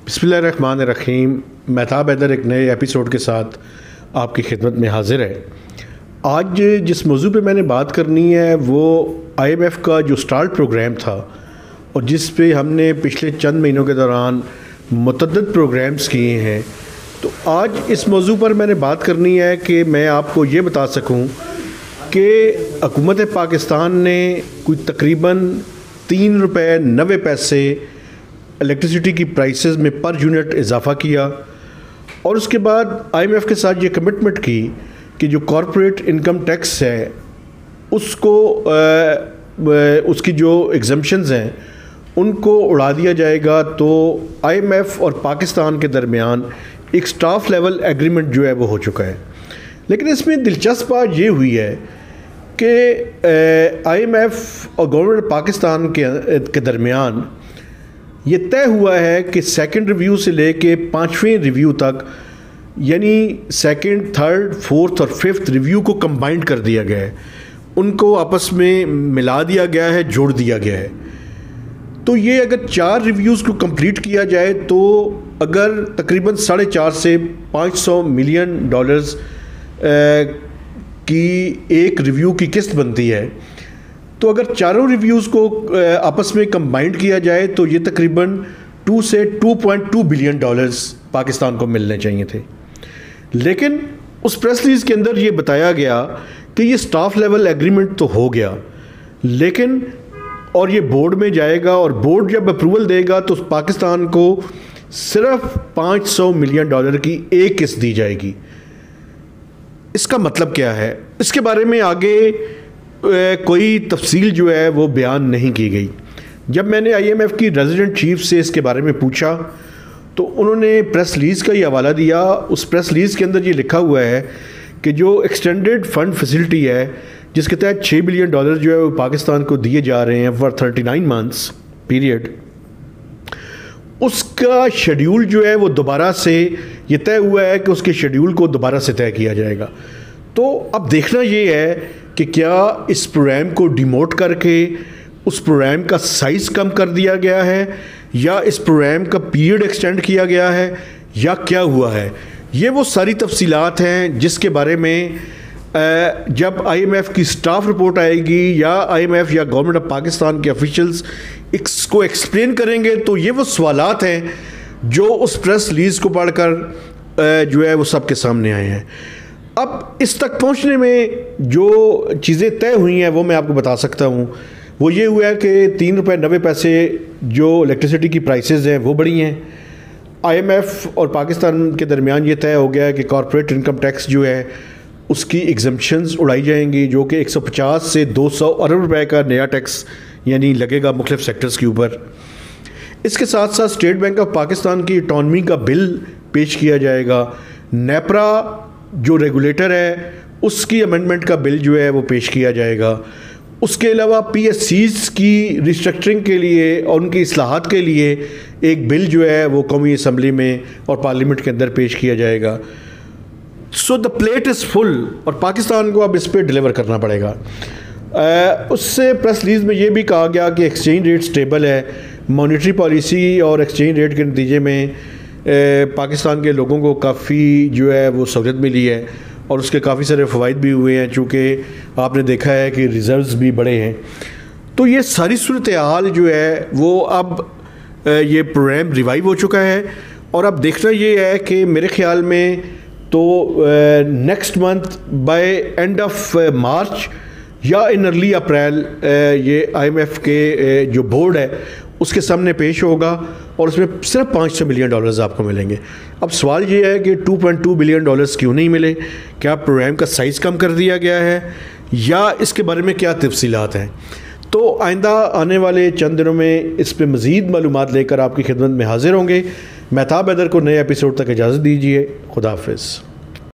बिस्मिल्लाहिर्रहमानिर्रहीम। महताब हैदर एक नए एपिसोड के साथ आपकी खिदमत में हाजिर है। आज जिस मौजू पे मैंने बात करनी है वो IMF का जो स्टार्ट प्रोग्राम था और जिस पे हमने पिछले चंद महीनों के दौरान मुतअद्दिद प्रोग्राम्स किए हैं, तो आज इस मौजू पर मैंने बात करनी है कि मैं आपको ये बता सकूं कि हुकूमत पाकिस्तान ने कोई तकरीबन ₹3.90 इलेक्ट्रिसिटी की प्राइसेस में पर यूनिट इजाफ़ा किया और उसके बाद IMF के साथ ये कमिटमेंट की कि जो कॉरपोरेट इनकम टैक्स है उसको उसकी जो एग्जम्पशंस हैं उनको उड़ा दिया जाएगा। तो IMF और पाकिस्तान के दरमियान एक स्टाफ लेवल एग्रीमेंट जो है वो हो चुका है। लेकिन इसमें दिलचस्प बात ये हुई है कि IMF और गवर्नमेंट पाकिस्तान के दरमियान ये तय हुआ है कि सेकंड रिव्यू से लेके 5वें रिव्यू तक, यानी सेकंड, थर्ड, फोर्थ और फिफ्थ रिव्यू को कंबाइंड कर दिया गया है, उनको आपस में मिला दिया गया है, जोड़ दिया गया है। तो ये अगर 4 रिव्यूज़ को कंप्लीट किया जाए तो अगर तकरीबन $4.5 से $500 मिलियन की एक रिव्यू की किस्त बनती है, तो अगर चारों रिव्यूज़ को आपस में कंबाइंड किया जाए तो ये तकरीबन $2 से $2.2 बिलियन पाकिस्तान को मिलने चाहिए थे। लेकिन उस प्रेस रिलीज़ के अंदर ये बताया गया कि ये स्टाफ लेवल एग्रीमेंट तो हो गया, लेकिन और ये बोर्ड में जाएगा और बोर्ड जब अप्रूवल देगा तो पाकिस्तान को सिर्फ $500 मिलियन की एक किस्त दी जाएगी। इसका मतलब क्या है, इसके बारे में आगे कोई तफसील जो है वो बयान नहीं की गई। जब मैंने IMF की रेजिडेंट चीफ से इसके बारे में पूछा तो उन्होंने प्रेस रिलीज़ का ही हवाला दिया। उस प्रेस रिलीज़ के अंदर ये लिखा हुआ है कि जो एक्सटेंडेड फंड फैसिलिटी है जिसके तहत $6 बिलियन जो है वो पाकिस्तान को दिए जा रहे हैं फॉर 39 मंथ्स पीरियड, उसका शेड्यूल जो है वो दोबारा से ये तय हुआ है कि उसके शेड्यूल को दोबारा से तय किया जाएगा। तो अब देखना ये है कि क्या इस प्रोग्राम को डिमोट करके उस प्रोग्राम का साइज़ कम कर दिया गया है या इस प्रोग्राम का पीरियड एक्सटेंड किया गया है या क्या हुआ है। ये वो सारी तफसीलात हैं जिसके बारे में जब IMF की स्टाफ रिपोर्ट आएगी या IMF या गवर्नमेंट ऑफ पाकिस्तान के ऑफिशियल्स इसको एक्सप्लेन करेंगे तो ये वो सवालात हैं जो उस प्रेस रिलीज़ को पढ़कर जो है वो सबके सामने आए हैं। अब इस तक पहुंचने में जो चीज़ें तय हुई हैं वो मैं आपको बता सकता हूं। वो ये हुआ है कि ₹3.90 जो इलेक्ट्रिसिटी की प्राइसेस हैं वो बढ़ी हैं। IMF और पाकिस्तान के दरमियान ये तय हो गया है कि कॉरपोरेट इनकम टैक्स जो है उसकी एग्जम्पशंस उड़ाई जाएंगी, जो कि 150 से 200 अरब रुपए का नया टैक्स यानी लगेगा मुख्तलिफ सेक्टर्स के ऊपर। इसके साथ साथ स्टेट बैंक ऑफ पाकिस्तान की इकॉनमी का बिल पेश किया जाएगा। नेपरा जो रेगुलेटर है उसकी अमेंडमेंट का बिल जो है वो पेश किया जाएगा। उसके अलावा PSCs की रिस्ट्रक्चरिंग के लिए और उनकी इस्लाहात के लिए एक बिल जो है वो कौमी असम्बली में और पार्लियामेंट के अंदर पेश किया जाएगा। So the plate is full और पाकिस्तान को अब इस पर डिलीवर करना पड़ेगा। उससे प्रेस रिलीज़ में ये भी कहा गया कि एक्सचेंज रेट स्टेबल है। मॉनेटरी पॉलिसी और एक्सचेंज रेट के नतीजे में पाकिस्तान के लोगों को काफ़ी जो है वो सहूलियत मिली है और उसके काफ़ी सारे फ़वाइद भी हुए हैं, चूँकि आपने देखा है कि रिज़र्व्स भी बढ़े हैं। तो ये सारी सूरत हाल जो है वो अब ये प्रोग्राम रिवाइव हो चुका है और अब देखना ये है कि मेरे ख़्याल में तो next month by end of March या इन अर्ली अप्रैल ये IMF के जो बोर्ड है उसके सामने पेश होगा और उसमें सिर्फ $500 मिलियन आपको मिलेंगे। अब सवाल ये है कि $2.2 बिलियन क्यों नहीं मिले? क्या प्रोग्राम का साइज़ कम कर दिया गया है या इसके बारे में क्या तफसीलात हैं? तो आइंदा आने वाले चंद दिनों में इस पर मज़ीद मालूमात लेकर आपकी खिदमत में हाजिर होंगे। महताब हैदर को नए एपिसोड तक इजाज़त दीजिए। खुदा हाफिज़।